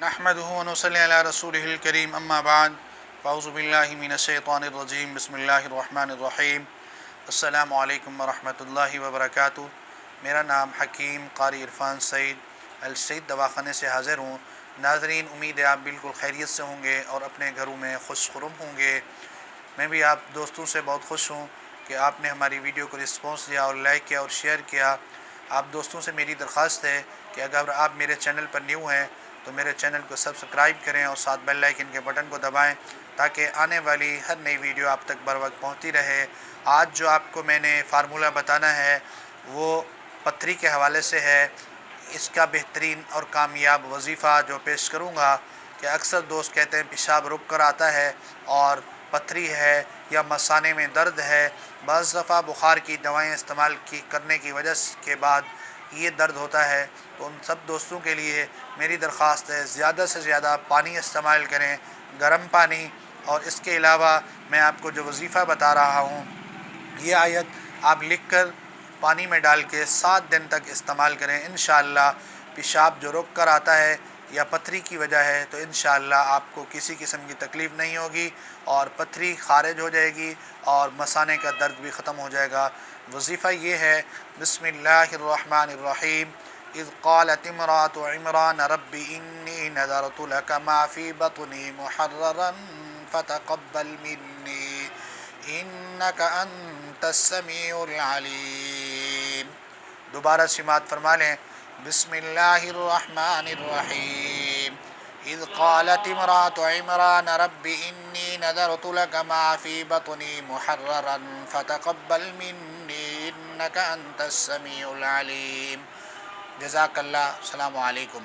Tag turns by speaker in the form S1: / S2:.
S1: نحمده ونصلي على رسوله الكريم اما بعد فاعوذ باللہ من الشیطان الرجیم بسم اللہ الرحمن الرحیم السلام علیکم ورحمۃ اللہ وبرکاتہ۔ میرا نام حکیم قاری عرفان سعید السعید دواخانے سے حاضر ہوں۔ ناظرین، امید ہے آپ بالکل خیریت سے ہوں گے اور اپنے گھروں میں خوش خرم ہوں گے۔ میں بھی آپ دوستوں سے بہت خوش ہوں کہ آپ نے ہماری ویڈیو کو رسپانس دیا اور لائک کیا اور شیئر کیا۔ آپ دوستوں سے میری درخواست ہے کہ اگر آپ میرے چینل پر نیو ہیں تو میرے چینل کو سبسکرائب کریں اور ساتھ بیل آئیکن کے بٹن کو دبائیں تاکہ آنے والی ہر نئی ویڈیو آپ تک بر وقت پہنچتی رہے۔ آج جو آپ کو میں نے فارمولہ بتانا ہے وہ پتھری کے حوالے سے ہے۔ اس کا بہترین اور کامیاب وظیفہ جو پیش کروں گا کہ اکثر دوست کہتے ہیں پیشاب رک کر آتا ہے اور پتھری ہے یا مثانے میں درد ہے، بعض دفعہ بخار کی دوائیں استعمال کرنے کی وجہ کے بعد یہ درد ہوتا ہے، تو ان سب دوستوں کے لیے میری درخواست ہے زیادہ سے زیادہ پانی استعمال کریں، گرم پانی۔ اور اس کے علاوہ میں آپ کو جو وظیفہ بتا رہا ہوں یہ آیت آپ لکھ کر پانی میں ڈال کے 7 دن تک استعمال کریں۔ انشاءاللہ پیشاب جو رک کر آتا ہے یا پتھری کی وجہ ہے تو انشاءاللہ آپ کو کسی قسم کی تکلیف نہیں ہوگی اور پتھری خارج ہو جائے گی اور مثانے کا درد بھی ختم ہو جائے گا۔ وظیفہ یہ ہے: بسم اللہ الرحمن الرحیم۔ اذ قالت امرأة عمران رب انی نذرت لك ما في بطنی محررا فتقبل منی انک انت السمیع العلیم۔ دوبارہ سماعت فرما لیں۔ بسم اللہ الرحمن الرحیم۔ اذ قالت امرأة عمران رب انی نذرت لك ما في بطنی محررا فتقبل منی انک انت السمیع العلیم۔ جزاک اللہ۔ السلام علیکم۔